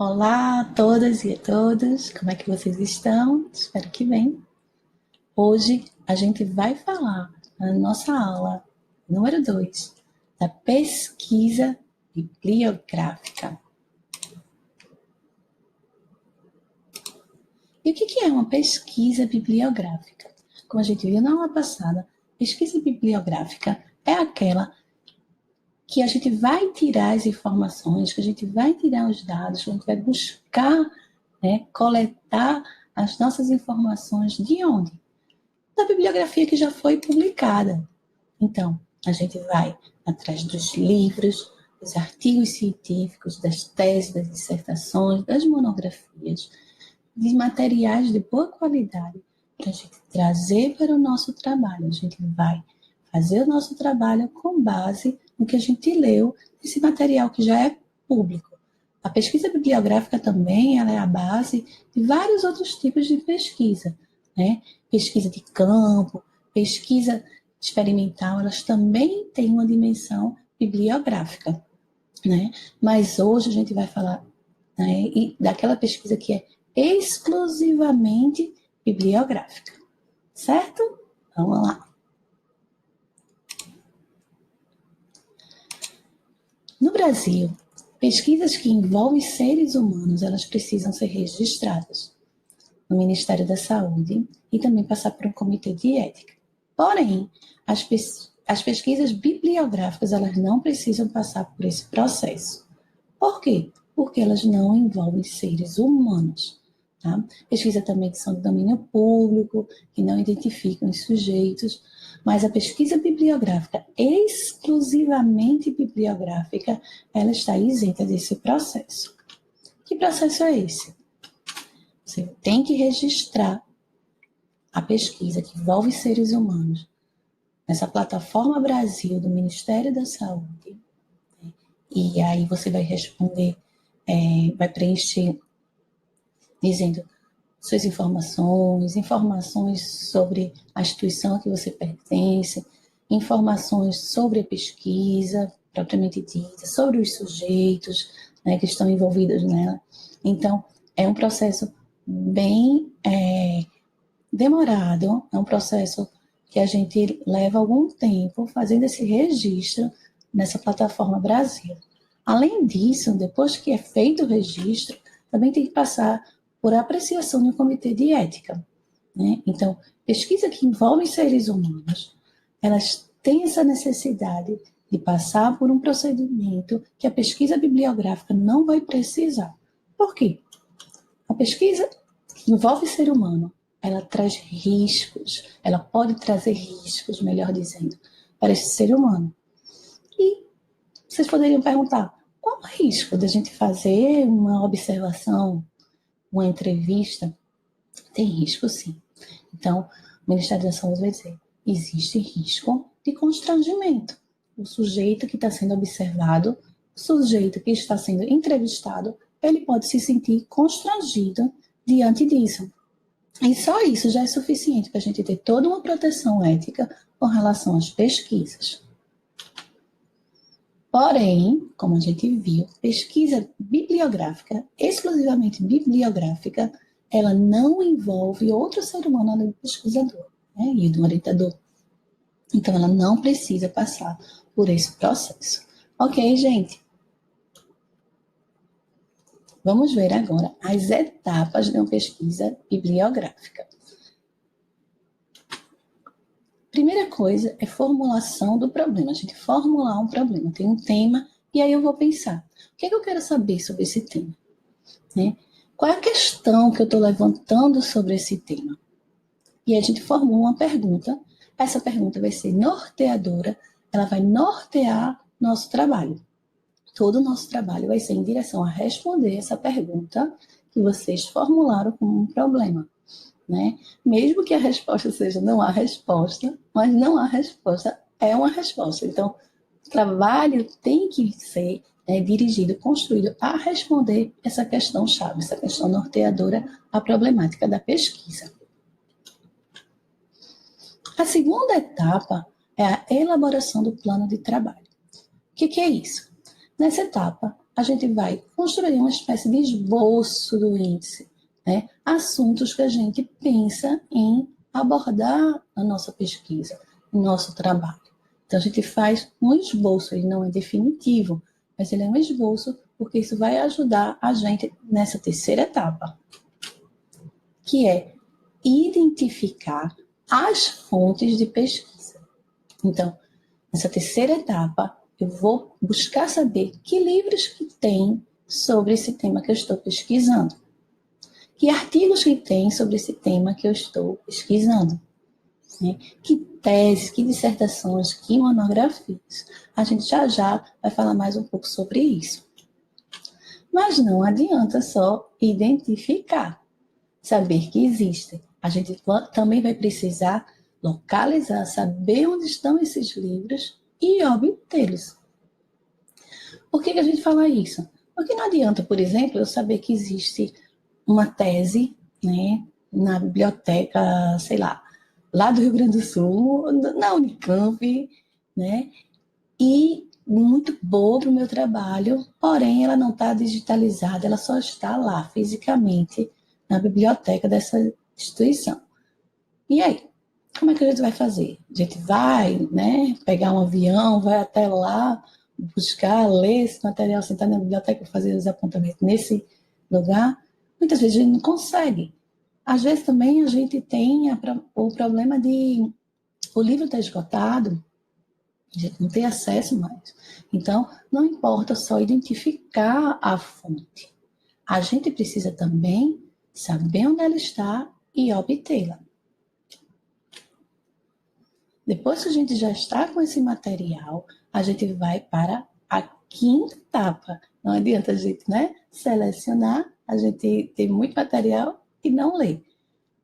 Olá a todas e a todos, como é que vocês estão? Espero que bem. Hoje a gente vai falar na nossa aula número 2 da pesquisa bibliográfica. E o que é uma pesquisa bibliográfica? Como a gente viu na aula passada, pesquisa bibliográfica é aquela que a gente vai tirar as informações, que a gente vai tirar os dados, que a gente vai buscar, coletar as nossas informações de onde? Da bibliografia que já foi publicada. Então, a gente vai atrás dos livros, dos artigos científicos, das teses, das dissertações, das monografias, de materiais de boa qualidade, para a gente trazer para o nosso trabalho. A gente vai fazer o nosso trabalho com base no que a gente leu, esse material que já é público. A pesquisa bibliográfica também ela é a base de vários outros tipos de pesquisa, né? Pesquisa de campo, pesquisa experimental, elas também têm uma dimensão bibliográfica, né? Mas hoje a gente vai falar, né, daquela pesquisa que é exclusivamente bibliográfica, certo? Vamos lá. No Brasil, pesquisas que envolvem seres humanos, elas precisam ser registradas no Ministério da Saúde e também passar por um comitê de ética. Porém, as pesquisas bibliográficas, elas não precisam passar por esse processo. Por quê? Porque elas não envolvem seres humanos. Tá? Pesquisa também que são do domínio público, que não identificam os sujeitos, mas a pesquisa bibliográfica, exclusivamente bibliográfica, ela está isenta desse processo. Que processo é esse? Você tem que registrar a pesquisa que envolve seres humanos nessa plataforma Brasil do Ministério da Saúde, né? E aí você vai responder, vai preencher dizendo suas informações sobre a instituição a que você pertence, informações sobre a pesquisa propriamente dita, sobre os sujeitos, né, que estão envolvidos nela. Então, é um processo bem demorado, é um processo que a gente leva algum tempo fazendo esse registro nessa plataforma Brasil. Além disso, depois que é feito o registro, também tem que passar por apreciação de um comitê de ética, né? Então, pesquisa que envolve seres humanos, elas têm essa necessidade de passar por um procedimento que a pesquisa bibliográfica não vai precisar. Por quê? A pesquisa que envolve ser humano, ela traz riscos, ela pode trazer riscos, melhor dizendo, para esse ser humano. E vocês poderiam perguntar, qual o risco da gente fazer uma observação, uma entrevista? Tem risco, sim. Então, o Ministério da Saúde vai dizer, existe risco de constrangimento. O sujeito que está sendo observado, o sujeito que está sendo entrevistado, ele pode se sentir constrangido diante disso. E só isso já é suficiente para a gente ter toda uma proteção ética com relação às pesquisas. Porém, como a gente viu, pesquisa bibliográfica, exclusivamente bibliográfica, ela não envolve outro ser humano além do pesquisador, né, e do orientador. Então, ela não precisa passar por esse processo. Ok, gente? Vamos ver agora as etapas de uma pesquisa bibliográfica. Primeira coisa é formulação do problema. A gente formular um problema. Tem um tema e aí eu vou pensar, o que é que eu quero saber sobre esse tema? Né? Qual é a questão que eu estou levantando sobre esse tema? E a gente formula uma pergunta. Essa pergunta vai ser norteadora, ela vai nortear nosso trabalho. Todo o nosso trabalho vai ser em direção a responder essa pergunta que vocês formularam como um problema, né? Mesmo que a resposta seja não há resposta, mas não há resposta é uma resposta. Então, o trabalho tem que ser dirigido, construído a responder essa questão-chave, essa questão norteadora à problemática da pesquisa. A segunda etapa é a elaboração do plano de trabalho. O que é isso? Nessa etapa, a gente vai construir uma espécie de esboço do índice, né? Assuntos que a gente pensa em abordar na nossa pesquisa, no nosso trabalho. Então, a gente faz um esboço, ele não é definitivo, mas ele é um esboço porque isso vai ajudar a gente nessa terceira etapa, que é identificar as fontes de pesquisa. Então, nessa terceira etapa, eu vou buscar saber que livros que tem sobre esse tema que eu estou pesquisando. Que artigos que tem sobre esse tema que eu estou pesquisando. Né? Que teses, que dissertações, que monografias. A gente já vai falar mais um pouco sobre isso. Mas não adianta só identificar, saber que existem. A gente também vai precisar localizar, saber onde estão esses livros e obtê-los. Por que a gente fala isso? Porque não adianta, por exemplo, eu saber que existe uma tese, né, na biblioteca, sei lá do Rio Grande do Sul, na Unicamp, né, e muito boa para o meu trabalho, porém ela não está digitalizada, ela só está lá fisicamente na biblioteca dessa instituição. E aí? Como é que a gente vai fazer? A gente vai, né, pegar um avião, vai até lá, buscar, ler esse material, sentar na biblioteca, fazer os apontamentos nesse lugar? Muitas vezes a gente não consegue. Às vezes também a gente tem o problema de o livro está esgotado, a gente não tem acesso mais. Então, não importa só identificar a fonte. A gente precisa também saber onde ela está e obtê-la. Depois que a gente já está com esse material, a gente vai para a quinta etapa. Não adianta a gente, né, selecionar, a gente tem muito material e não ler.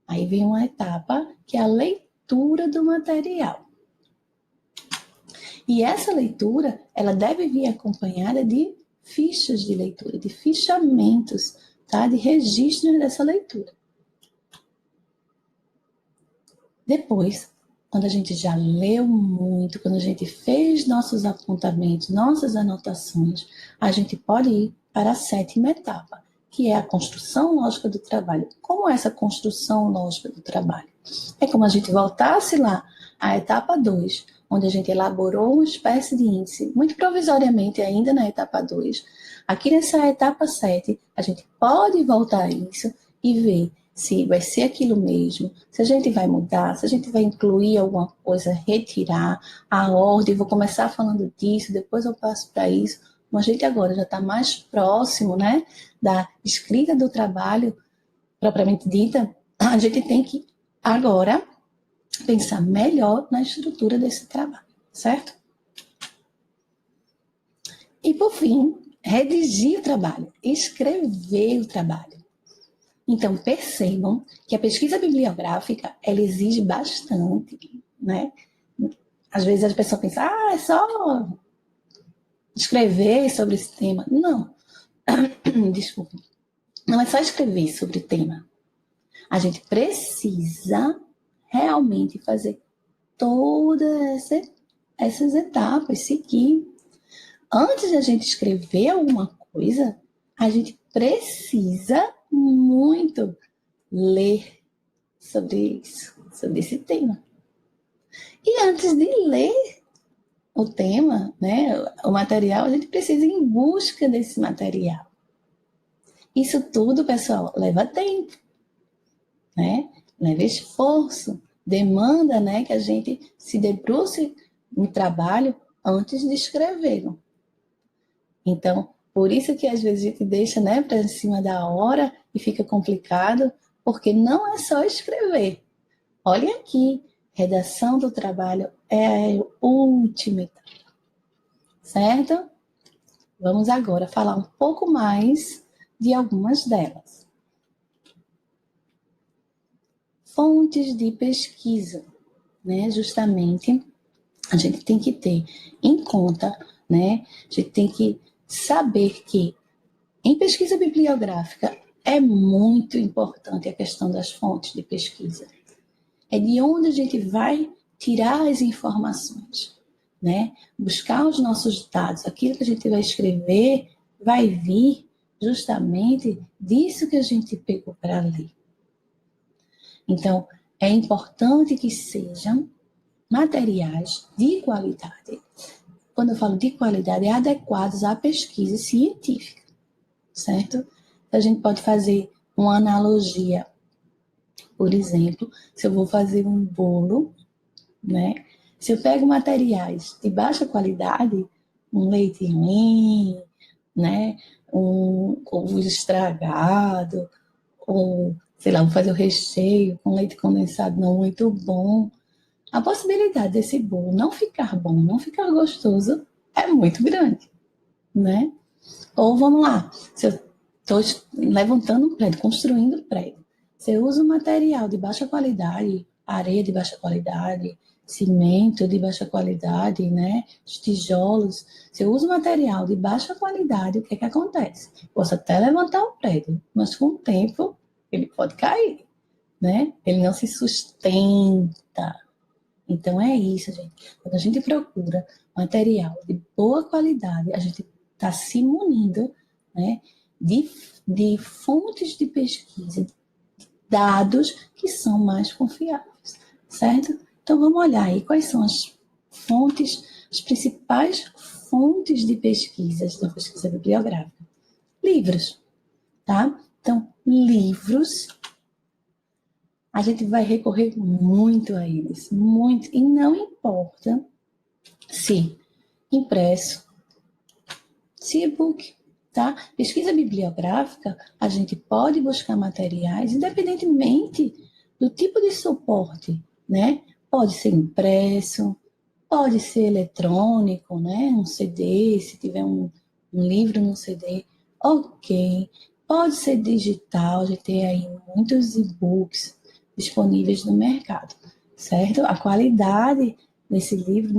Aí vem uma etapa que é a leitura do material. E essa leitura, ela deve vir acompanhada de fichas de leitura, de fichamentos, tá? De registros dessa leitura. Depois, quando a gente já leu muito, quando a gente fez nossos apontamentos, nossas anotações, a gente pode ir para a sétima etapa, que é a construção lógica do trabalho. Como é essa construção lógica do trabalho? É como a gente voltasse lá à etapa 2, onde a gente elaborou uma espécie de índice, muito provisoriamente ainda na etapa 2. Aqui nessa etapa 7, a gente pode voltar a isso e ver se vai ser aquilo mesmo, se a gente vai mudar, se a gente vai incluir alguma coisa, retirar a ordem, vou começar falando disso, depois eu passo para isso. Como a gente agora já está mais próximo, né, da escrita do trabalho propriamente dita, a gente tem que agora pensar melhor na estrutura desse trabalho, certo? E por fim, redigir o trabalho, escrever o trabalho. Então, percebam que a pesquisa bibliográfica, ela exige bastante, né? Às vezes a pessoa pensa, é só escrever sobre esse tema. Não, desculpa. Não é só escrever sobre o tema. A gente precisa realmente fazer todas essas etapas, seguir. Antes de a gente escrever alguma coisa, a gente precisa muito ler sobre isso, sobre esse tema. E antes de ler o tema, né, o material, a gente precisa ir em busca desse material. Isso tudo, pessoal, leva tempo, né? Leva esforço, demanda, né, que a gente se debruce no trabalho antes de escrever. Então, por isso que às vezes a gente deixa, né, para cima da hora e fica complicado, porque não é só escrever. Olha aqui, redação do trabalho é a última etapa, certo? Vamos agora falar um pouco mais de algumas delas. Fontes de pesquisa, né? Justamente, a gente tem que ter em conta, né? A gente tem que saber que em pesquisa bibliográfica é muito importante a questão das fontes de pesquisa. É de onde a gente vai tirar as informações, né? Buscar os nossos dados, aquilo que a gente vai escrever, vai vir justamente disso que a gente pegou para ler. Então, é importante que sejam materiais de qualidade. Quando eu falo de qualidade, é adequados à pesquisa científica, certo? A gente pode fazer uma analogia. Por exemplo, se eu vou fazer um bolo, né? Se eu pego materiais de baixa qualidade, um leite ruim, né? Um ovo estragado, ou, sei lá, vou fazer o recheio com leite condensado não muito bom, a possibilidade desse bolo não ficar bom, não ficar gostoso, é muito grande, né? Ou vamos lá, se eu estou levantando um prédio, construindo um prédio, se eu uso material de baixa qualidade, areia de baixa qualidade, cimento de baixa qualidade, né? Os tijolos, se eu uso material de baixa qualidade, o que é que acontece? Posso até levantar um prédio, mas com o tempo ele pode cair, né? Ele não se sustenta. Então é isso, gente. Quando a gente procura material de boa qualidade, a gente está se munindo, né, de fontes de pesquisa, dados que são mais confiáveis, certo? Então vamos olhar aí quais são as fontes, as principais fontes de pesquisas da pesquisa bibliográfica. Livros, tá? Então, livros a gente vai recorrer muito a eles, muito, e não importa se impresso, se e-book, tá? Pesquisa bibliográfica, a gente pode buscar materiais, independentemente do tipo de suporte, né? Pode ser impresso, pode ser eletrônico, né? Um CD, se tiver um livro no CD, ok. Pode ser digital, a gente tem aí muitos e-books disponíveis no mercado, certo? A qualidade desse livro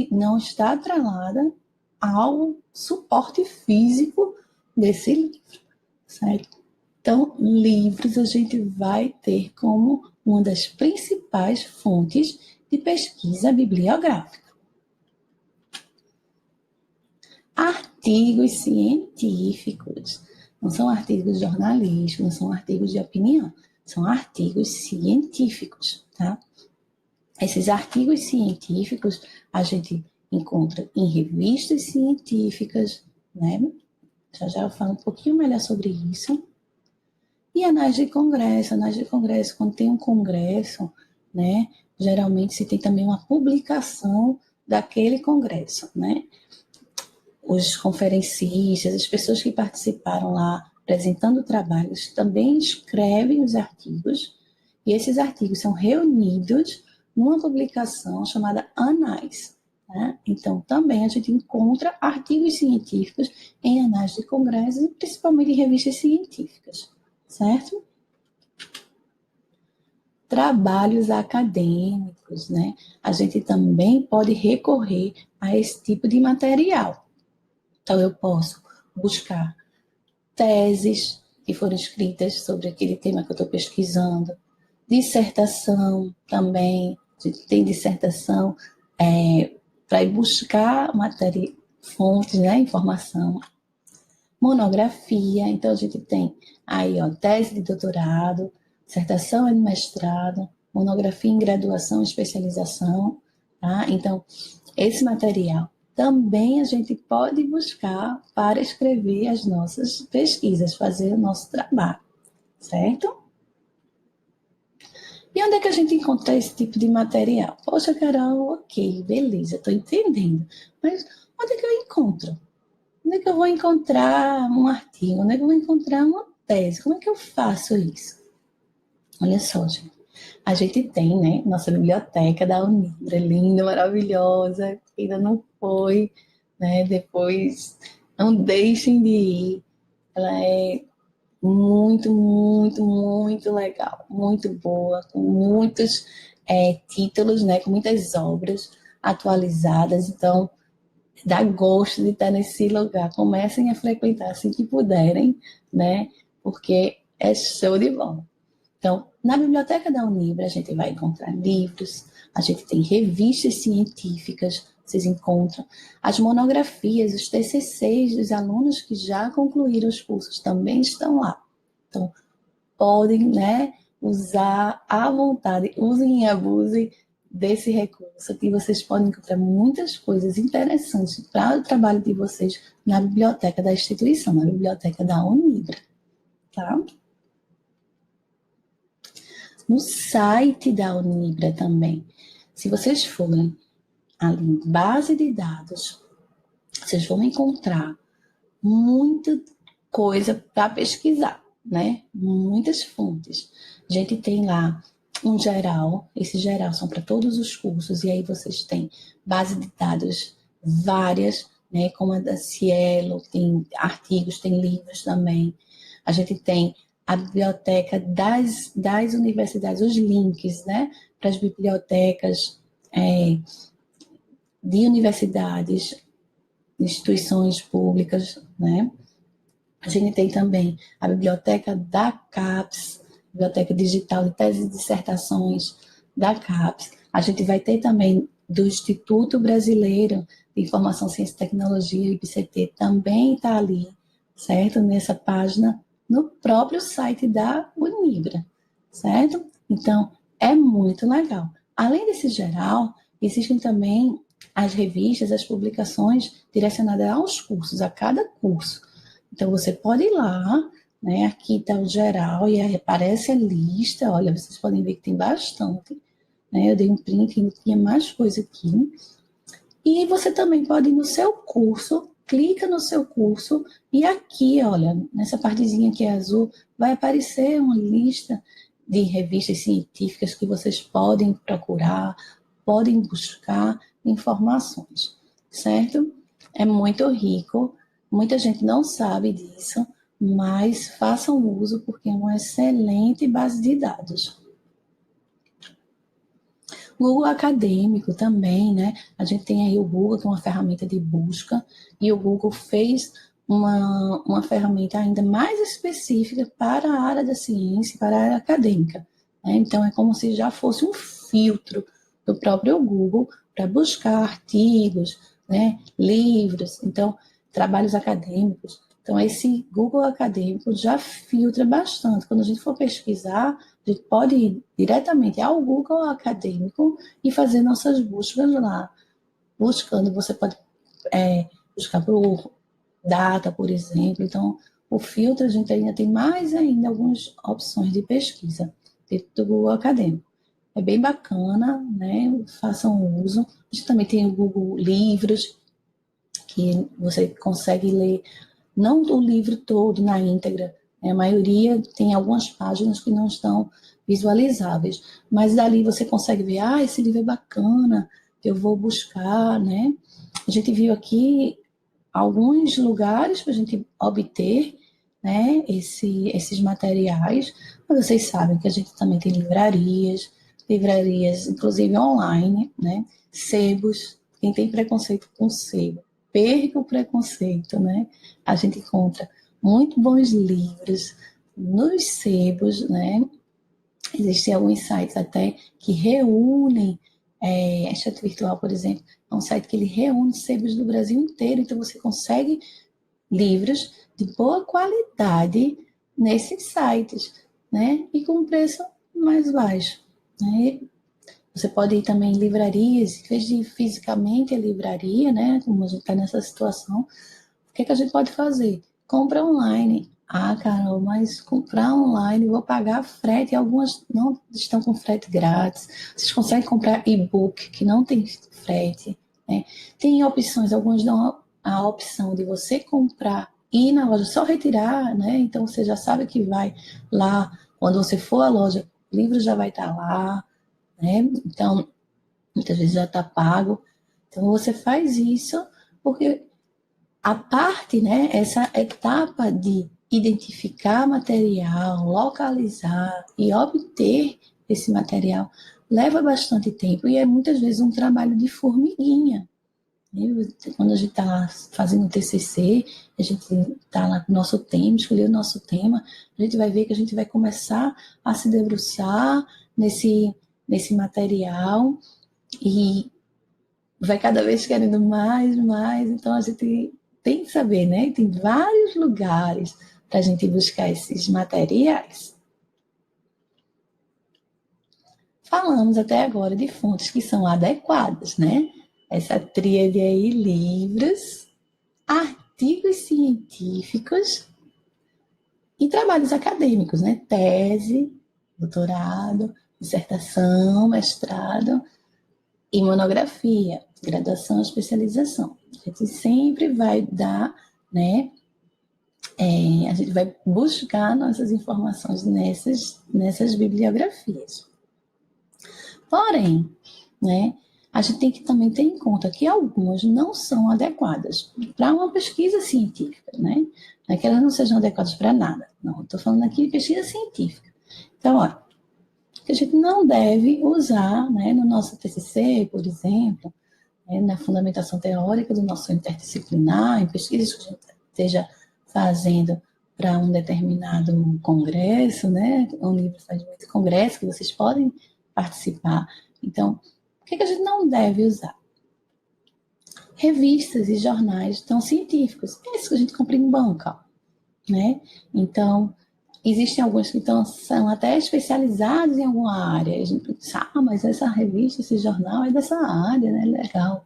não está atrelada ao suporte físico desse livro, certo? Então, livros a gente vai ter como uma das principais fontes de pesquisa bibliográfica. Artigos científicos. Não são artigos jornalísticos, não são artigos de opinião, são artigos científicos, tá? Esses artigos científicos a gente encontra em revistas científicas, né? Já eu falo um pouquinho melhor sobre isso. E anais de congresso, quando tem um congresso, né? Geralmente se tem também uma publicação daquele congresso, né? Os conferencistas, as pessoas que participaram lá apresentando trabalhos também escrevem os artigos e esses artigos são reunidos numa publicação chamada Anais. Né? Então, também a gente encontra artigos científicos em anais de congressos e principalmente em revistas científicas, certo? Trabalhos acadêmicos, né? A gente também pode recorrer a esse tipo de material. Então, eu posso buscar teses que foram escritas sobre aquele tema que eu estou pesquisando, dissertação também, a gente tem dissertação para ir buscar fontes, né, informação, monografia, então a gente tem aí, ó, tese de doutorado, dissertação de mestrado, monografia em graduação e especialização, tá? Então, esse material também a gente pode buscar para escrever as nossas pesquisas, fazer o nosso trabalho, certo? E onde é que a gente encontra esse tipo de material? Poxa, Carol, ok, beleza, estou entendendo. Mas onde é que eu encontro? Onde é que eu vou encontrar um artigo? Onde é que eu vou encontrar uma tese? Como é que eu faço isso? Olha só, gente. A gente tem, né, nossa biblioteca da Unibra, linda, maravilhosa, ainda não foi, né, depois não deixem de ir. Ela é muito, muito, muito legal, muito boa, com muitos títulos, né, com muitas obras atualizadas, então dá gosto de estar nesse lugar. Comecem a frequentar assim que puderem, né, porque é show de bola. Então, na biblioteca da Unibra, a gente vai encontrar livros, a gente tem revistas científicas vocês encontram. As monografias, os TCCs dos alunos que já concluíram os cursos também estão lá. Então, podem, né, usar à vontade, usem e abusem desse recurso, que vocês podem encontrar muitas coisas interessantes para o trabalho de vocês na biblioteca da instituição, na biblioteca da Unibra, tá? No site da Unibra também, se vocês forem ali em base de dados, vocês vão encontrar muita coisa para pesquisar, né? Muitas fontes. A gente tem lá um geral, esse geral são para todos os cursos, e aí vocês têm base de dados várias, né? Como a da Cielo, tem artigos, tem livros também. A gente tem a biblioteca das universidades, os links, né? Para as bibliotecas de universidades, instituições públicas, né? A gente tem também a biblioteca da CAPES, Biblioteca Digital de Teses e Dissertações da CAPES. A gente vai ter também do Instituto Brasileiro de Informação, Ciência e Tecnologia, o IBCT, também está ali, certo? Nessa página, no próprio site da Unibra, certo? Então, é muito legal. Além desse geral, existem também as revistas, as publicações direcionadas aos cursos, a cada curso. Então, você pode ir lá, né? Aqui está o geral e aí aparece a lista. Olha, vocês podem ver que tem bastante, né? Eu dei um print e tinha mais coisa aqui. E você também pode ir no seu curso, clica no seu curso e aqui, olha, nessa partezinha que é azul, vai aparecer uma lista de revistas científicas que vocês podem procurar, podem buscar informações, certo? É muito rico, muita gente não sabe disso, mas façam uso porque é uma excelente base de dados. Google Acadêmico também, né? A gente tem aí o Google, que é uma ferramenta de busca, e o Google fez uma ferramenta ainda mais específica para a área da ciência, para a área acadêmica, né? Então, é como se já fosse um filtro do próprio Google para buscar artigos, né? Livros, então, trabalhos acadêmicos. Então, esse Google Acadêmico já filtra bastante. Quando a gente for pesquisar, a gente pode ir diretamente ao Google Acadêmico e fazer nossas buscas lá. Buscando, você pode buscar por data, por exemplo. Então, o filtro, a gente ainda tem mais ainda algumas opções de pesquisa dentro do Google Acadêmico. É bem bacana, né? Façam uso. A gente também tem o Google Livros, que você consegue ler, não o livro todo na íntegra, né? A maioria tem algumas páginas que não estão visualizáveis, mas dali você consegue ver, esse livro é bacana, eu vou buscar, né? A gente viu aqui alguns lugares para a gente obter, né, esses materiais, mas vocês sabem que a gente também tem livrarias inclusive online, né, sebos, quem tem preconceito com sebo, perca o preconceito, né, a gente encontra muito bons livros nos sebos, né, existem alguns sites até que reúnem, a Chat Virtual, por exemplo, é um site que ele reúne sebos do Brasil inteiro, então você consegue livros de boa qualidade nesses sites, né? E com um preço mais baixo, né? Você pode ir também em livrarias, em vez de ir fisicamente à livraria, né? Como a gente está nessa situação, o que a gente pode fazer? Compra online. Carol, mas comprar online, vou pagar frete, algumas não estão com frete grátis. Vocês conseguem comprar e-book que não tem frete, né? Tem opções, algumas dão a opção de você comprar e ir na loja só retirar, né? Então você já sabe que vai lá, quando você for à loja, o livro já vai estar lá, né? Então, muitas vezes já está pago. Então você faz isso porque a parte, né, essa etapa de identificar material, localizar e obter esse material leva bastante tempo e é muitas vezes um trabalho de formiguinha. Quando a gente está fazendo o TCC, a gente está lá com o nosso tema, escolher o nosso tema, a gente vai ver que a gente vai começar a se debruçar nesse material e vai cada vez querendo mais, mais. Então, a gente tem que saber, né? Tem vários lugares para a gente buscar esses materiais. Falamos até agora de fontes que são adequadas, né? Essa tríade aí, livros, artigos científicos e trabalhos acadêmicos, né? Tese, doutorado, dissertação, mestrado e monografia, graduação, especialização. A gente sempre vai dar, né? A gente vai buscar nossas informações nessas bibliografias. Porém, né, a gente tem que também ter em conta que algumas não são adequadas para uma pesquisa científica, né? Não é que elas não sejam adequadas para nada. Não, estou falando aqui de pesquisa científica. Então, olha, que a gente não deve usar, né, no nosso TCC, por exemplo, né, na fundamentação teórica do nosso interdisciplinar, em pesquisas que a gente esteja fazendo para um determinado congresso, né? Um livro faz muito congresso que vocês podem participar. Então, o que a gente não deve usar? Revistas e jornais tão científicos. É isso que a gente compra em banca, né? Então, existem alguns que são até especializados em alguma área. A gente pensa, mas essa revista, esse jornal é dessa área, né? Legal.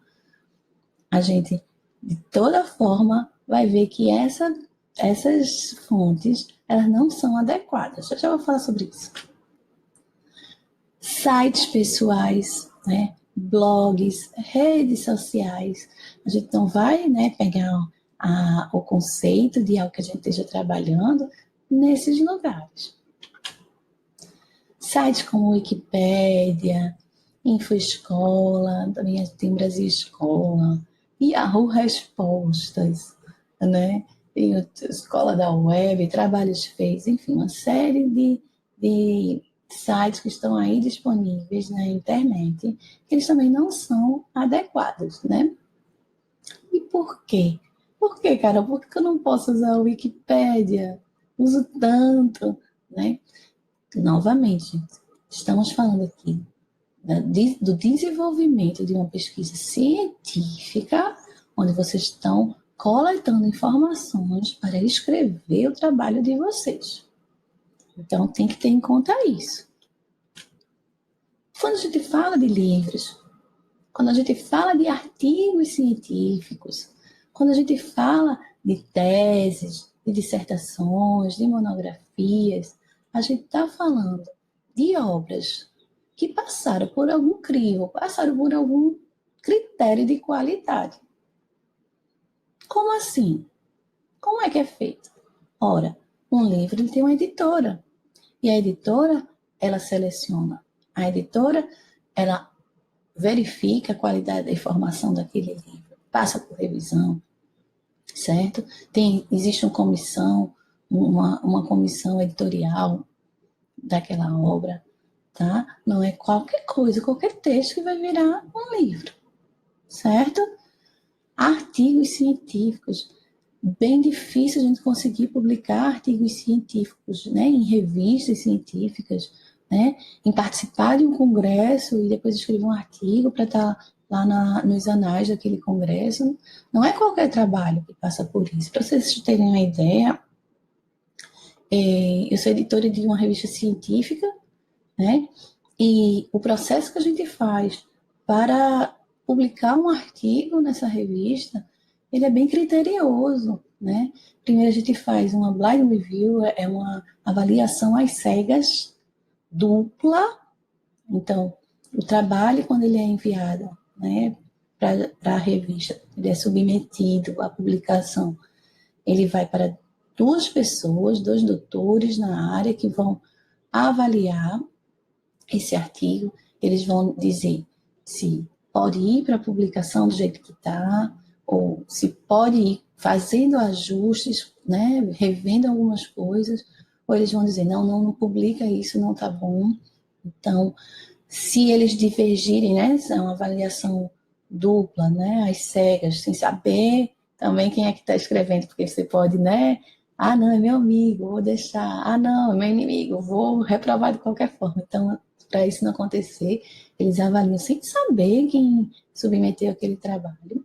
A gente, de toda forma, vai ver que essas fontes, elas não são adequadas. Eu já vou falar sobre isso. Sites pessoais, né? Blogs, redes sociais. A gente não vai, né, pegar o conceito de algo que a gente esteja trabalhando nesses lugares. Sites como Wikipédia, InfoEscola, também tem Brasil Escola, Yahoo Respostas, né? Tem a Escola da Web, Trabalhos Feitos, enfim, uma série de sites que estão aí disponíveis na internet, que eles também não são adequados, né? E por quê? Por quê, cara? Por que eu não posso usar a Wikipédia? Uso tanto, né? Novamente, estamos falando aqui do desenvolvimento de uma pesquisa científica, onde vocês estão coletando informações para escrever o trabalho de vocês. Então, tem que ter em conta isso. Quando a gente fala de livros, quando a gente fala de artigos científicos, quando a gente fala de teses, de dissertações, de monografias, a gente está falando de obras que passaram por algum crivo, passaram por algum critério de qualidade. Como assim? Como é que é feito? Ora, um livro ele tem uma editora. E a editora, ela seleciona. A editora, ela verifica a qualidade da informação daquele livro, passa por revisão, certo? Existe uma comissão editorial daquela obra, tá? Não é qualquer coisa, qualquer texto que vai virar um livro, certo? Artigos científicos. Bem difícil a gente conseguir publicar artigos científicos, né, em revistas científicas, né, em participar de um congresso e depois escrever um artigo para estar lá nos anais daquele congresso. Não é qualquer trabalho que passa por isso. Para vocês terem uma ideia, eu sou editora de uma revista científica, né, e o processo que a gente faz para publicar um artigo nessa revista, ele é bem criterioso, né? Primeiro a gente faz uma blind review, é uma avaliação às cegas dupla. Então, o trabalho, quando ele é enviado, né, para a revista, ele é submetido à publicação, ele vai para duas pessoas, dois doutores na área que vão avaliar esse artigo, eles vão dizer se pode ir para a publicação do jeito que está, ou se pode ir fazendo ajustes, né, revendo algumas coisas, ou eles vão dizer, não publica isso, não está bom. Então, se eles divergirem, né, é uma avaliação dupla, né, às cegas, sem saber também quem é que está escrevendo, porque você pode, né, não, é meu amigo, vou deixar, não, é meu inimigo, vou reprovar de qualquer forma. Então, para isso não acontecer, eles avaliam sem saber submeteu aquele trabalho.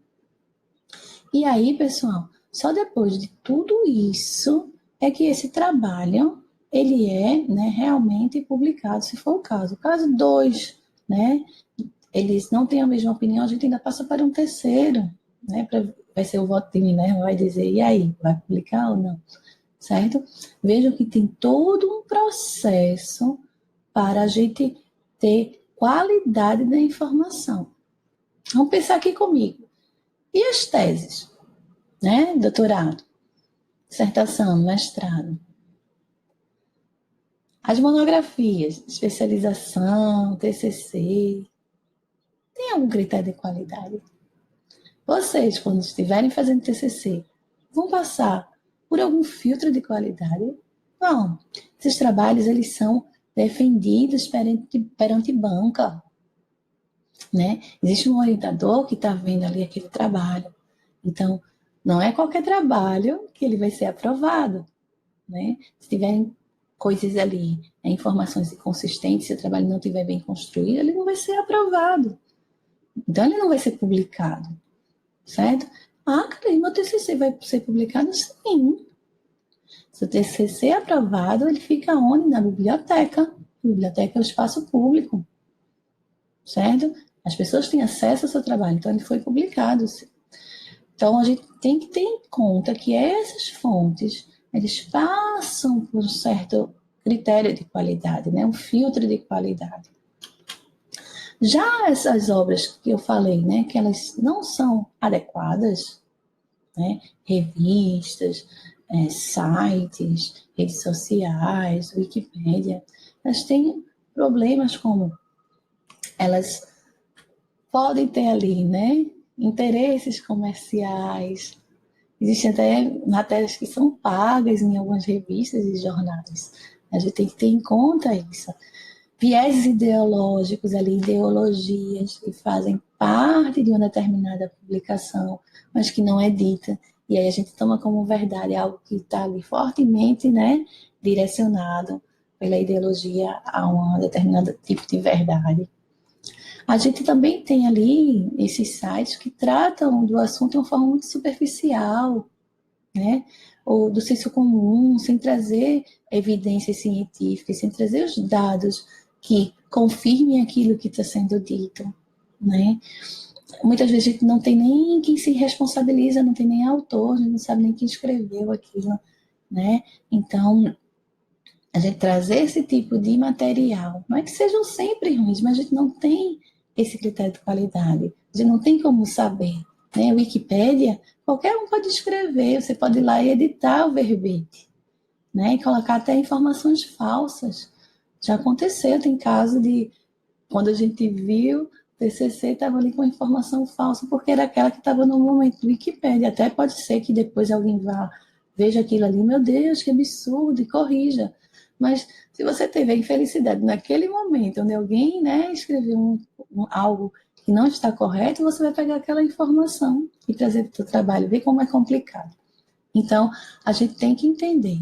E aí, pessoal, só depois de tudo isso é que esse trabalho ele é, né, realmente publicado, se for o caso. Caso 2, né, eles não têm a mesma opinião, a gente ainda passa para um terceiro, né, vai ser o voto de Minerva, vai dizer, e aí, vai publicar ou não? Certo? Vejam que tem todo um processo para a gente ter qualidade da informação. Vamos pensar aqui comigo. E as teses? Né? Doutorado, dissertação, mestrado. As monografias, especialização, TCC, tem algum critério de qualidade? Vocês, quando estiverem fazendo TCC, vão passar por algum filtro de qualidade? Não. Esses trabalhos, eles são defendidos perante banca, né? Existe um orientador que está vendo ali aquele trabalho. Então, não é qualquer trabalho que ele vai ser aprovado, né? Se tiverem coisas ali, informações inconsistentes, se o trabalho não estiver bem construído, ele não vai ser aprovado. Então, ele não vai ser publicado, certo? Ah, cara, meu TCC vai ser publicado? Sim. Se o TCC é aprovado, ele fica onde? Na biblioteca. A biblioteca é o espaço público, certo? As pessoas têm acesso ao seu trabalho, então ele foi publicado. Então, a gente tem que ter em conta que essas fontes, eles passam por um certo critério de qualidade, né? Um filtro de qualidade. Já essas obras que eu falei, né, que elas não são adequadas, né, revistas, sites, redes sociais, Wikipédia, elas têm problemas como elas podem ter ali, né, interesses comerciais. Existem até matérias que são pagas em algumas revistas e jornais. A gente tem que ter em conta isso. Viéses ideológicos ali, ideologias que fazem parte de uma determinada publicação, mas que não é dita. E aí a gente toma como verdade algo que está ali fortemente, né, direcionado pela ideologia a um determinado tipo de verdade. A gente também tem ali esses sites que tratam do assunto de uma forma muito superficial, né? Ou do senso comum, sem trazer evidências científicas, sem trazer os dados que confirmem aquilo que está sendo dito, né? Muitas vezes a gente não tem nem quem se responsabiliza, não tem nem autor, a gente não sabe nem quem escreveu aquilo, né? Então, a gente trazer esse tipo de material, não é que sejam sempre ruins, mas a gente não tem esse critério de qualidade, a gente não tem como saber, né? Wikipédia, qualquer um pode escrever, você pode ir lá e editar o verbete, né? E colocar até informações falsas. Já aconteceu, tem caso de quando a gente viu, o TCC estava ali com informação falsa, porque era aquela que estava no momento do Wikipédia. Até pode ser que depois alguém vá, veja aquilo ali, meu Deus, que absurdo, e corrija. Mas se você teve a infelicidade naquele momento, onde alguém, né, escreveu algo que não está correto, você vai pegar aquela informação e trazer para o seu trabalho, ver como é complicado. Então, a gente tem que entender.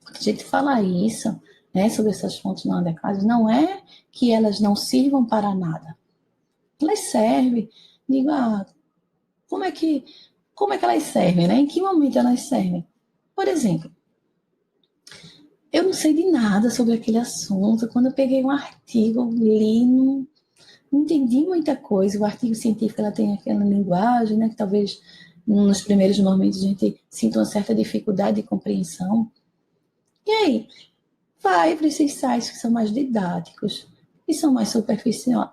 A gente fala isso, né, sobre essas fontes não adequadas, não é que elas não sirvam para nada. Elas servem. Digo, como é que elas servem, né? Em que momento elas servem? Por exemplo, eu não sei de nada sobre aquele assunto. Quando eu peguei um artigo, li, não entendi muita coisa. O artigo científico ela tem aquela linguagem, né, que talvez nos primeiros momentos a gente sinta uma certa dificuldade de compreensão. E aí, vai para esses sites que são mais didáticos e são mais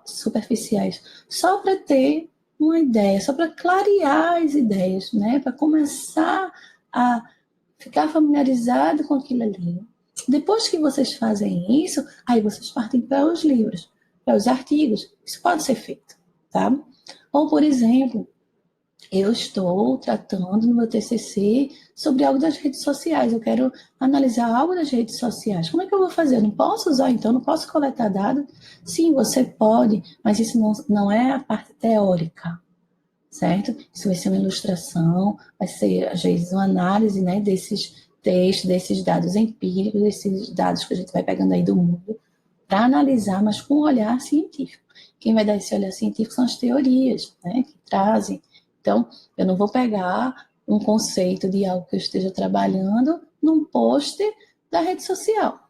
superficiais, só para ter uma ideia, só para clarear as ideias, né? Para começar a ficar familiarizado com aquilo ali. Depois que vocês fazem isso, aí vocês partem para os livros, para os artigos. Isso pode ser feito, tá? Ou, por exemplo, eu estou tratando no meu TCC sobre algo das redes sociais. Eu quero analisar algo das redes sociais. Como é que eu vou fazer? Eu não posso usar, então, não posso coletar dados? Sim, você pode, mas isso não é a parte teórica, certo? Isso vai ser uma ilustração, vai ser, às vezes, uma análise, né, desses textos, desses dados empíricos, desses dados que a gente vai pegando aí do mundo, para analisar, mas com um olhar científico. Quem vai dar esse olhar científico são as teorias, né, que trazem. Então, eu não vou pegar um conceito de algo que eu esteja trabalhando num post da rede social,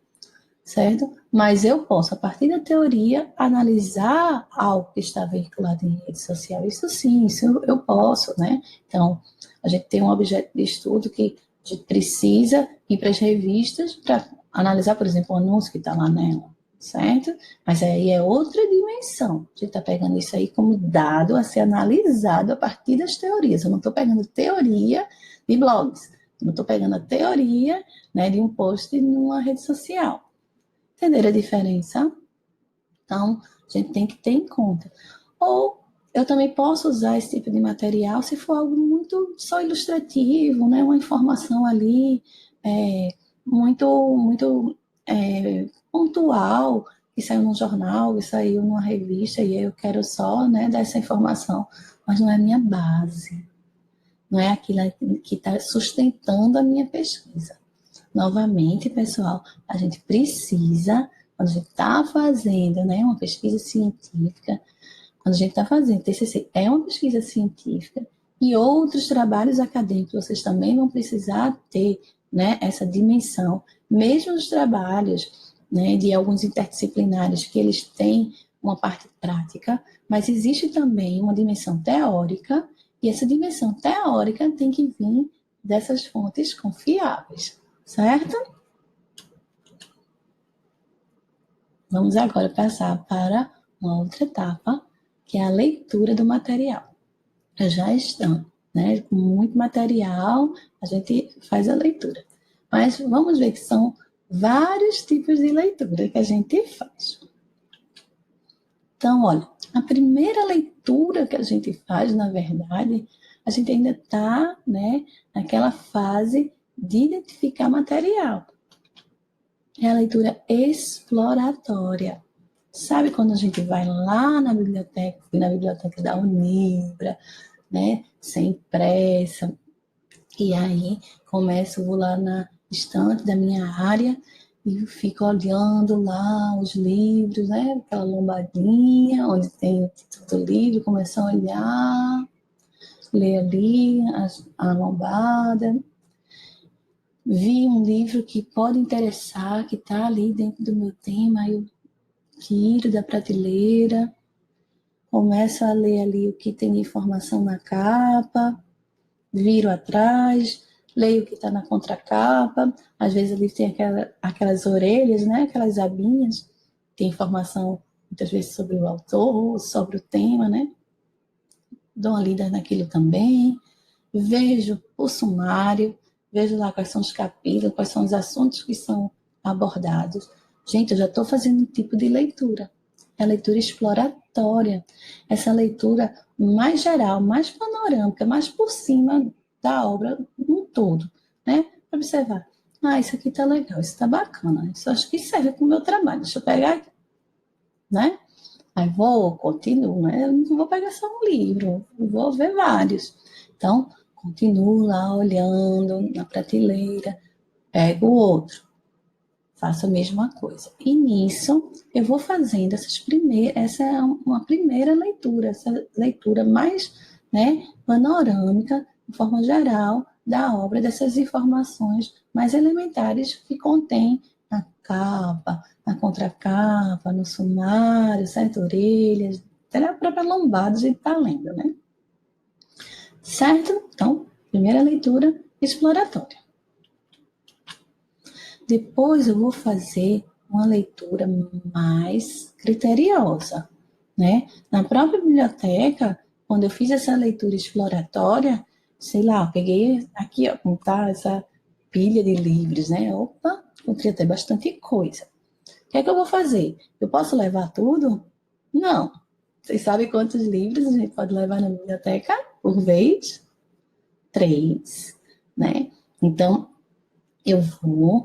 certo? Mas eu posso, a partir da teoria, analisar algo que está veiculado em rede social. Isso sim, isso eu posso, né? Então, a gente tem um objeto de estudo que a gente precisa ir para as revistas para analisar, por exemplo, o anúncio que está lá nela, certo? Mas aí é outra dimensão. A gente está pegando isso aí como dado a ser analisado a partir das teorias. Eu não estou pegando teoria de blogs, eu não estou pegando a teoria, né, de um post numa rede social. Entenderam a diferença? Então, a gente tem que ter em conta. Ou eu também posso usar esse tipo de material se for algo muito só ilustrativo, né? Uma informação ali muito pontual, que saiu num jornal, que saiu numa revista, e eu quero só, né, dar essa informação, mas não é a minha base, não é aquilo que está sustentando a minha pesquisa. Novamente, pessoal, a gente precisa, quando a gente está fazendo, né, uma pesquisa científica, quando a gente está fazendo TCC, é uma pesquisa científica, e outros trabalhos acadêmicos, vocês também vão precisar ter, né, essa dimensão, mesmo os trabalhos, né, de alguns interdisciplinares, que eles têm uma parte prática, mas existe também uma dimensão teórica, e essa dimensão teórica tem que vir dessas fontes confiáveis, certo? Vamos agora passar para uma outra etapa, que é a leitura do material. Já estão, né, com muito material, a gente faz a leitura. Mas vamos ver que são vários tipos de leitura que a gente faz. Então, olha, a primeira leitura que a gente faz, na verdade, a gente ainda está, né, naquela fase de identificar material. É a leitura exploratória. Sabe quando a gente vai lá na biblioteca da Unibra, né, sem pressa, e aí vou lá na estante da minha área e fico olhando lá os livros, né, aquela lombadinha onde tem o título do livro, começo a olhar, ler ali a lombada. Vi um livro que pode interessar, que está ali dentro do meu tema, eu tiro da prateleira, começo a ler ali o que tem de informação na capa, viro atrás, leio o que está na contracapa, às vezes ali tem aquelas orelhas, né? Aquelas abinhas, tem informação muitas vezes sobre o autor, sobre o tema, né? Dou uma lida naquilo também, vejo o sumário, vejo lá quais são os capítulos, quais são os assuntos que são abordados. Gente, eu já estou fazendo um tipo de leitura. É a leitura exploratória. Essa leitura mais geral, mais panorâmica, mais por cima da obra no todo, né? Para observar. Ah, isso aqui está legal, isso está bacana. Isso acho que serve para o meu trabalho. Deixa eu pegar aqui, né? Aí continuo, né? Eu não vou pegar só um livro, vou ver vários. Então, continuo lá olhando na prateleira, pego o outro, faço a mesma coisa. E nisso, eu vou fazendo essa é uma primeira leitura, essa leitura mais, né, panorâmica, de forma geral, da obra, dessas informações mais elementares que contém na capa, na contracapa, no sumário, sete orelhas, até a própria lombada a gente está lendo, né? Certo? Então, primeira leitura exploratória. Depois eu vou fazer uma leitura mais criteriosa, né? Na própria biblioteca, quando eu fiz essa leitura exploratória, sei lá, eu peguei aqui, ó, como tá essa pilha de livros, né? Opa, encontrei até bastante coisa. O que é que eu vou fazer? Eu posso levar tudo? Não. Vocês sabem quantos livros a gente pode levar na biblioteca por vez? 3, né? Então, eu vou,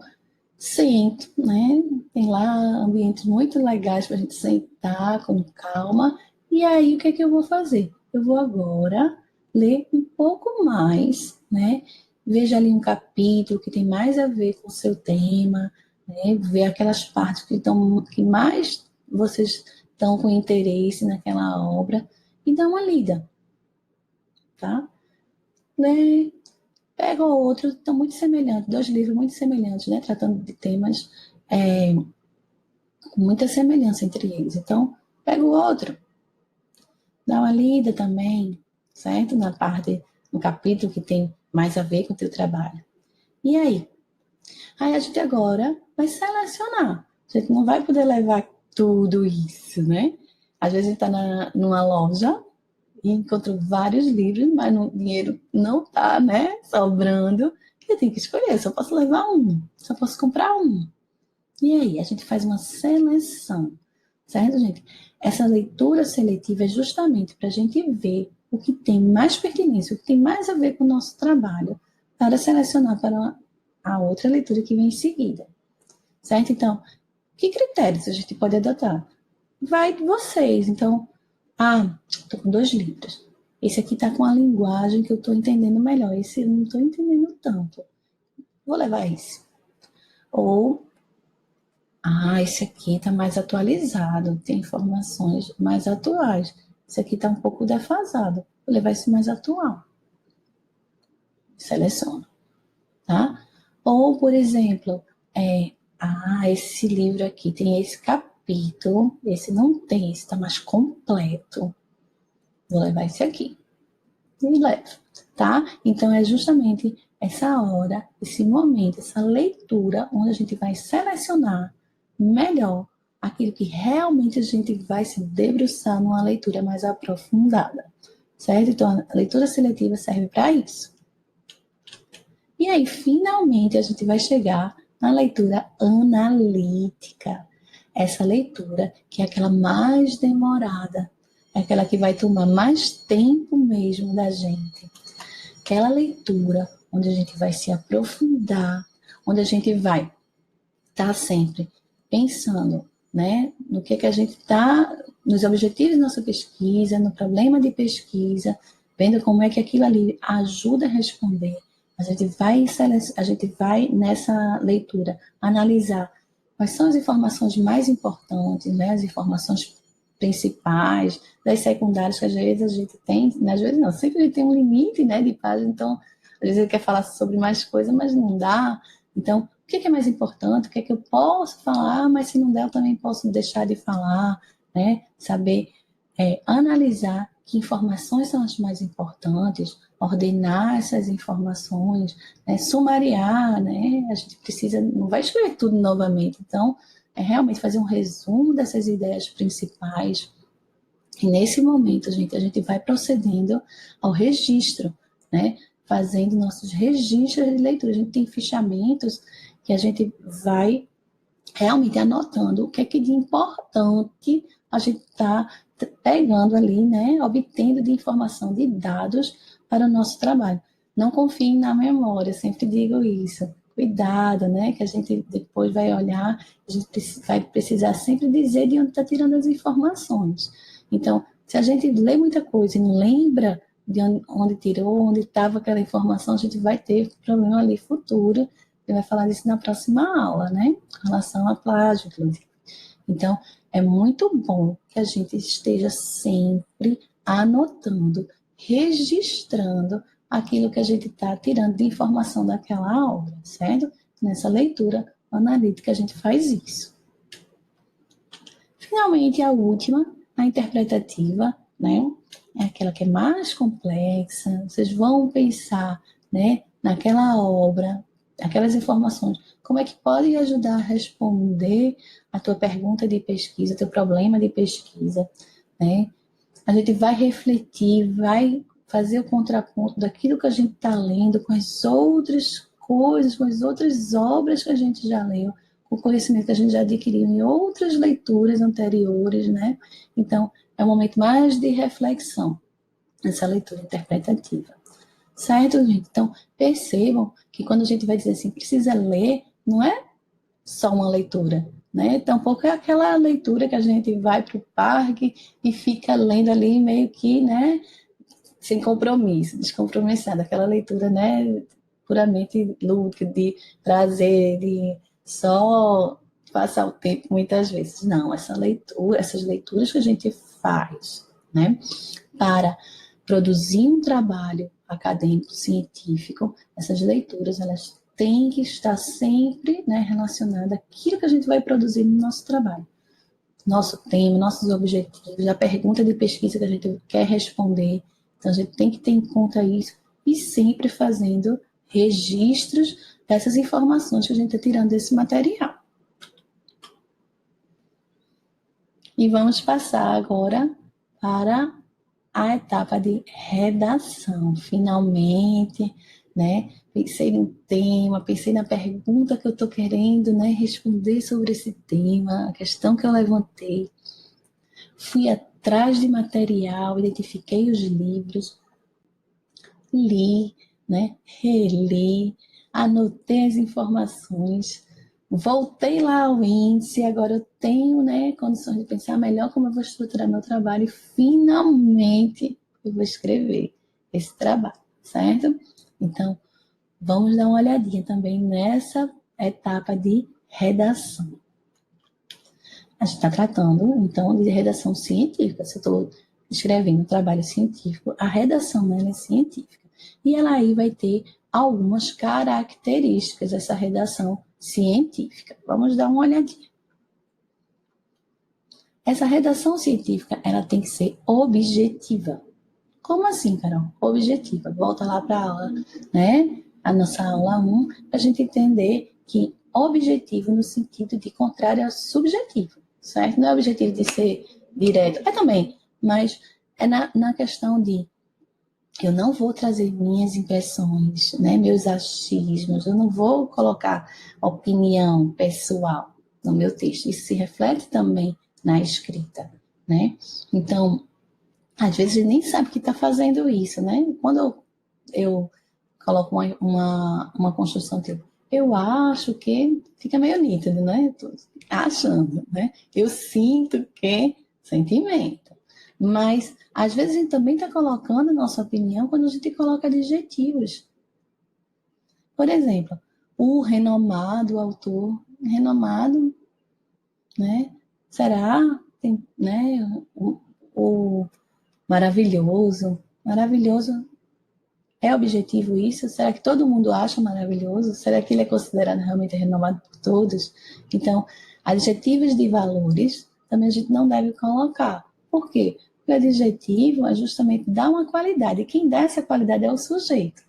sento, né? Tem lá ambientes muito legais para a gente sentar com calma. E aí, o que é que eu vou fazer? Eu vou agora ler um pouco mais, né? Veja ali um capítulo que tem mais a ver com o seu tema, né? Ver aquelas partes que mais vocês estão com interesse naquela obra e dar uma lida, tá? Lê, pega outro, estão muito semelhantes, dois livros muito semelhantes, né? Tratando de temas com muita semelhança entre eles. Então, pega o outro, dá uma lida também, certo? No capítulo que tem mais a ver com o teu trabalho. E aí? Aí a gente agora vai selecionar. A gente não vai poder levar tudo isso, né? Às vezes a gente está numa loja e encontra vários livros, mas o dinheiro não está, né, sobrando. Eu tenho que escolher, só posso levar um, só posso comprar um. E aí, a gente faz uma seleção, certo, gente? Essa leitura seletiva é justamente para a gente ver o que tem mais pertinência, o que tem mais a ver com o nosso trabalho, para selecionar para a outra leitura que vem em seguida, certo? Então, que critérios a gente pode adotar? Vai de vocês. Então, estou com 2 livros. Esse aqui está com a linguagem que eu estou entendendo melhor. Esse eu não estou entendendo tanto. Vou levar esse. Ou esse aqui está mais atualizado, tem informações mais atuais. Esse aqui está um pouco defasado. Vou levar esse mais atual. Seleciono, tá? Ou, por exemplo, esse livro aqui tem esse capítulo, esse não tem, esse está mais completo. Vou levar esse aqui. E levo, tá? Então, é justamente essa hora, esse momento, essa leitura, onde a gente vai selecionar melhor aquilo que realmente a gente vai se debruçar numa leitura mais aprofundada, certo? Então, a leitura seletiva serve para isso. E aí, finalmente, a gente vai chegar na leitura analítica. Essa leitura que é aquela mais demorada, é aquela que vai tomar mais tempo mesmo da gente. Aquela leitura onde a gente vai se aprofundar, onde a gente vai estar sempre pensando, né, no que a gente está, nos objetivos da nossa pesquisa, no problema de pesquisa, vendo como é que aquilo ali ajuda a responder. A gente vai nessa leitura analisar quais são as informações mais importantes, né, as informações principais, das secundárias que às vezes a gente tem, às vezes não, sempre a gente tem um limite, né, de página, então às vezes ele quer falar sobre mais coisas, mas não dá. Então, o que é mais importante? O que é que eu posso falar, mas se não der, eu também posso deixar de falar, né? Saber analisar que informações são as mais importantes, ordenar essas informações, né? Sumariar, né? A gente precisa, não vai escrever tudo novamente, então é realmente fazer um resumo dessas ideias principais. E nesse momento, gente, a gente vai procedendo ao registro, né? Fazendo nossos registros de leitura. A gente tem fichamentos que a gente vai realmente anotando o que é que de importante a gente está pegando ali, né? Obtendo de informação, de dados para o nosso trabalho. Não confiem na memória, sempre digo isso. Cuidado, né? Que a gente depois vai olhar, a gente vai precisar sempre dizer de onde está tirando as informações. Então, se a gente lê muita coisa e não lembra de onde tirou, onde estava aquela informação, a gente vai ter problema ali futuro. Ele vai falar disso na próxima aula, né? Com relação a plágio, inclusive. Então, é muito bom que a gente esteja sempre anotando, registrando aquilo que a gente está tirando de informação daquela obra, certo? Nessa leitura analítica a gente faz isso. Finalmente, a última, a interpretativa, né? É aquela que é mais complexa. Vocês vão pensar, né, naquela obra, aquelas informações, como é que pode ajudar a responder a tua pergunta de pesquisa, teu problema de pesquisa, né? A gente vai refletir, vai fazer o contraponto daquilo que a gente está lendo com as outras coisas, com as outras obras que a gente já leu, com o conhecimento que a gente já adquiriu em outras leituras anteriores, né? Então, é um momento mais de reflexão, essa leitura interpretativa. Certo, gente? Então, percebam que quando a gente vai dizer assim, precisa ler, não é só uma leitura, né? Tampouco é aquela leitura que a gente vai para o parque e fica lendo ali meio que, né, sem compromisso, descompromissada, aquela leitura, né, puramente lúdica, de prazer, de só passar o tempo muitas vezes. Não, essas leituras que a gente faz, né, para produzir um trabalho acadêmico, científico, essas leituras, elas têm que estar sempre, né, relacionadas àquilo que a gente vai produzir no nosso trabalho. Nosso tema, nossos objetivos, a pergunta de pesquisa que a gente quer responder. Então, a gente tem que ter em conta isso e sempre fazendo registros dessas informações que a gente está tirando desse material. E vamos passar agora para a etapa de redação. Finalmente, né? Pensei no tema, pensei na pergunta que eu estou querendo, né, responder sobre esse tema, a questão que eu levantei. Fui atrás de material, identifiquei os livros, li, né, reli, anotei as informações, voltei lá ao índice, agora eu tenho, né, condições de pensar melhor como eu vou estruturar meu trabalho e finalmente eu vou escrever esse trabalho, certo? Então, vamos dar uma olhadinha também nessa etapa de redação. A gente está tratando, então, de redação científica. Se eu estou escrevendo um trabalho científico, a redação dela é científica. E ela aí vai ter algumas características dessa redação científica. Vamos dar uma olhadinha. Essa redação científica, ela tem que ser objetiva. Como assim, Carol? Objetiva. Volta lá para a aula, né? A nossa aula 1, para a gente entender que objetivo no sentido de contrário ao subjetivo, certo? Não é objetivo de ser direto, é também, mas é na questão de eu não vou trazer minhas impressões, né, meus achismos, eu não vou colocar opinião pessoal no meu texto. Isso se reflete também na escrita, né? Então, às vezes a gente nem sabe que está fazendo isso, né? Quando eu coloco uma construção tipo, eu acho que fica meio nítido, né? Tô achando, né? Eu sinto que sentimento. Mas às vezes a gente também está colocando a nossa opinião quando a gente coloca adjetivos. Por exemplo, o renomado autor, renomado, né? Será? Tem, né? O maravilhoso. Maravilhoso. É objetivo isso? Será que todo mundo acha maravilhoso? Será que ele é considerado realmente renomado por todos? Então, adjetivos de valores também a gente não deve colocar. Por quê? Porque o adjetivo é justamente dar uma qualidade. E quem dá essa qualidade é o sujeito.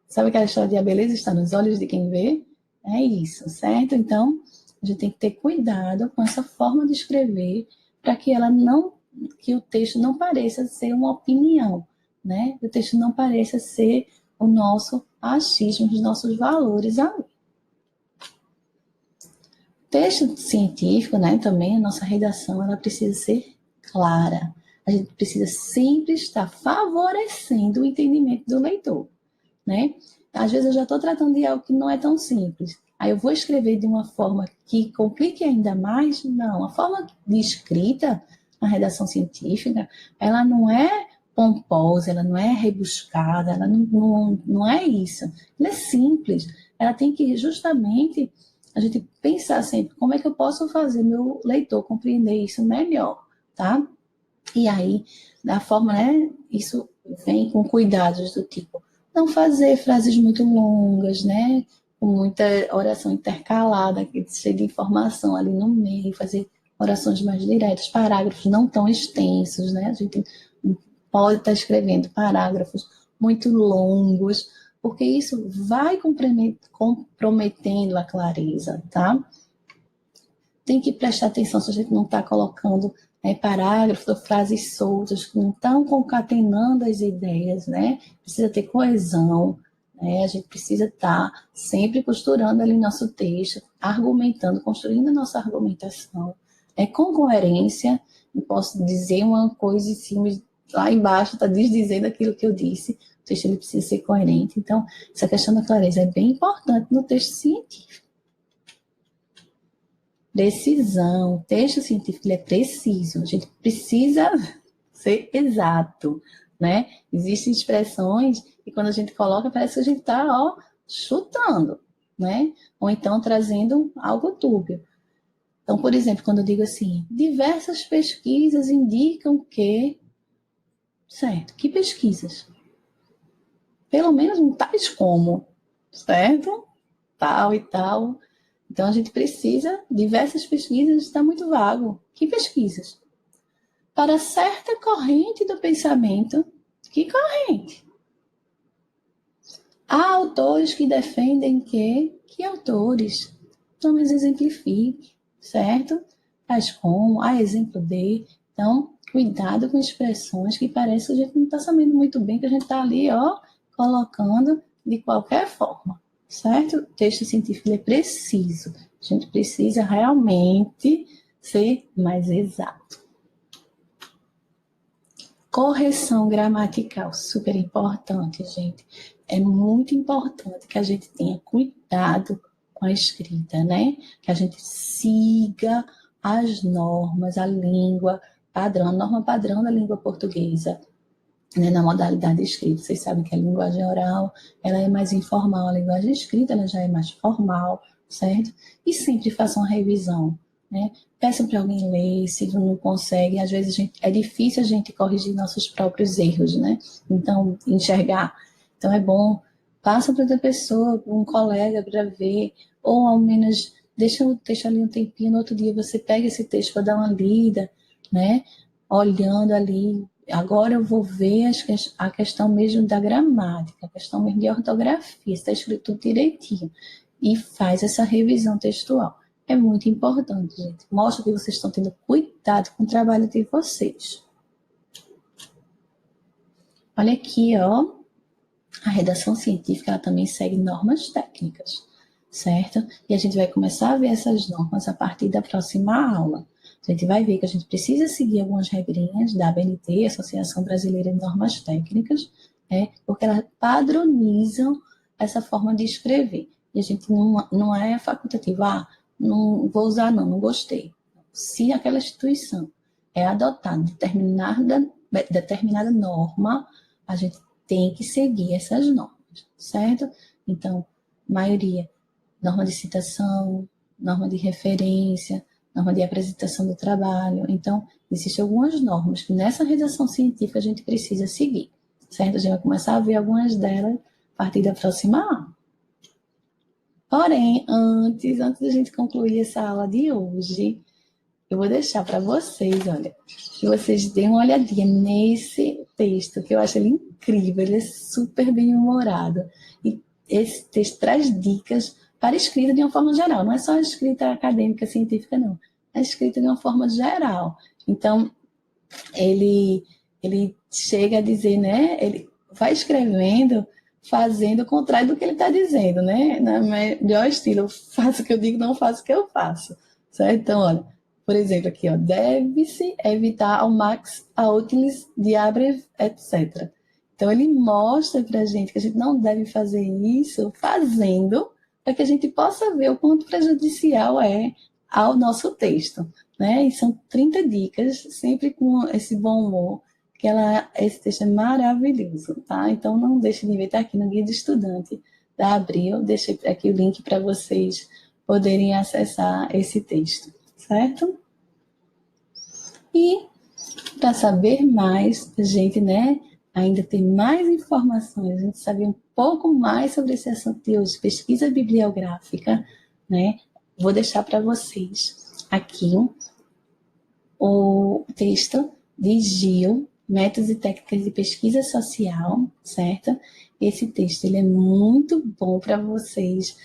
Sabe aquela história de a beleza está nos olhos de quem vê? É isso, certo? Então, a gente tem que ter cuidado com essa forma de escrever para que que o texto não pareça ser uma opinião, né? O texto não pareça ser o nosso achismo, os nossos valores ali. Texto científico, né? Também a nossa redação, ela precisa ser clara. A gente precisa sempre estar favorecendo o entendimento do leitor, né? Às vezes eu já estou tratando de algo que não é tão simples. Aí eu vou escrever de uma forma que complique ainda mais? Não. A forma de escrita na redação científica, ela não é pomposa, ela não é rebuscada, ela não é isso. Ela é simples. Ela tem que justamente a gente pensar sempre como é que eu posso fazer meu leitor compreender isso melhor, tá? E aí, da forma, né, isso vem com cuidados do tipo, não fazer frases muito longas, né, com muita oração intercalada, cheia de informação ali no meio, fazer orações mais diretas, parágrafos não tão extensos, né, a gente pode estar escrevendo parágrafos muito longos, porque isso vai comprometendo a clareza, tá? Tem que prestar atenção se a gente não está colocando parágrafos ou frases soltas que não estão concatenando as ideias, né? Precisa ter coesão, né? A gente precisa estar sempre costurando ali nosso texto, argumentando, construindo a nossa argumentação, com coerência. Não posso dizer uma coisa em cima, lá embaixo está desdizendo aquilo que eu disse. O texto ele precisa ser coerente. Então, essa questão da clareza é bem importante no texto científico. Precisão. O texto científico ele é preciso. A gente precisa ser exato, né? Existem expressões que quando a gente coloca parece que a gente está chutando. né? Ou então trazendo algo dúbio. Então, por exemplo, quando eu digo assim, diversas pesquisas indicam que... Certo, que pesquisas? Pelo menos um tais como, certo? Tal e tal. Então, a gente precisa, diversas pesquisas, está muito vago. Que pesquisas? Para certa corrente do pensamento, que corrente? Há autores que defendem que autores? Então, mas exemplifique, certo? Tais como, a exemplo de. Então, cuidado com expressões que parece que a gente não está sabendo muito bem, que a gente está ali, ó, colocando de qualquer forma, certo? O texto científico é preciso. A gente precisa realmente ser mais exato. Correção gramatical, super importante, gente. É muito importante que a gente tenha cuidado com a escrita, né? Que a gente siga as normas, a língua padrão, a norma padrão da língua portuguesa, né? Na modalidade escrita. Vocês sabem que a linguagem oral, ela é mais informal, a linguagem escrita, ela já é mais formal, certo? E sempre façam uma revisão, né? Peçam para alguém ler, se não consegue, às vezes é difícil a gente corrigir nossos próprios erros, né? Então, enxergar. Então, é bom, passa para outra pessoa, para um colega para ver, ou ao menos deixa o texto ali um tempinho, no outro dia você pega esse texto para dar uma lida, né? Olhando ali. Agora eu vou ver a questão mesmo da gramática, a questão mesmo de ortografia, está escrito tudo direitinho. E faz essa revisão textual. É muito importante, gente. Mostra que vocês estão tendo cuidado com o trabalho de vocês. Olha aqui, ó. A redação científica ela também segue normas técnicas, certo? E a gente vai começar a ver essas normas a partir da próxima aula. A gente vai ver que a gente precisa seguir algumas regrinhas da ABNT, Associação Brasileira de Normas Técnicas, né? Porque elas padronizam essa forma de escrever. E a gente não é facultativo, não vou usar não gostei. Se aquela instituição é adotar determinada norma, a gente tem que seguir essas normas, certo? Então, maioria, norma de citação, norma de referência, norma de apresentação do trabalho. Então, existem algumas normas que nessa redação científica a gente precisa seguir, certo? A gente vai começar a ver algumas delas a partir da próxima aula. Porém, antes da gente concluir essa aula de hoje, eu vou deixar para vocês, olha, que vocês deem uma olhadinha nesse texto, que eu acho ele incrível, ele é super bem humorado. E esse texto traz dicas para a escrita de uma forma geral, não é só a escrita acadêmica, científica, não. É a escrita de uma forma geral. Então, ele chega a dizer, né, ele vai escrevendo, fazendo o contrário do que ele está dizendo, né? Na melhor estilo, faço o que eu digo, não faço o que eu faço, certo? Então, olha, por exemplo, aqui, ó, deve-se evitar ao max a utilis diabrev, etc. Então, ele mostra para a gente que a gente não deve fazer isso fazendo, para que a gente possa ver o quanto prejudicial é ao nosso texto, né? E são 30 dicas, sempre com esse bom humor, que esse texto é maravilhoso, tá? Então, não deixe de ver, está aqui no Guia do Estudante da Abril, deixei aqui o link para vocês poderem acessar esse texto, certo? E para saber mais, a gente, né, ainda tem mais informações, a gente saber um pouco mais sobre esse assunto de hoje, pesquisa bibliográfica, né? Vou deixar para vocês aqui o texto de Gil, Métodos e Técnicas de Pesquisa Social, certo? Esse texto ele é muito bom para vocês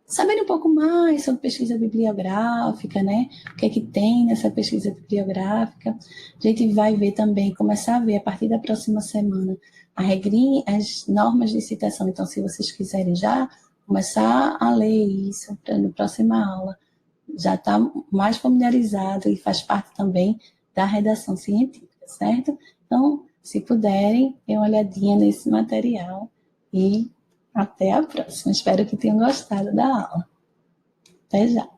saberem um pouco mais sobre pesquisa bibliográfica, né? O que é que tem nessa pesquisa bibliográfica. A gente vai ver também, começar a ver a partir da próxima semana a regrinha, as normas de citação. Então, se vocês quiserem já começar a ler isso na próxima aula, já está mais familiarizado e faz parte também da redação científica, certo? Então, se puderem, dêem uma olhadinha nesse material e até a próxima. Espero que tenham gostado da aula. Até já!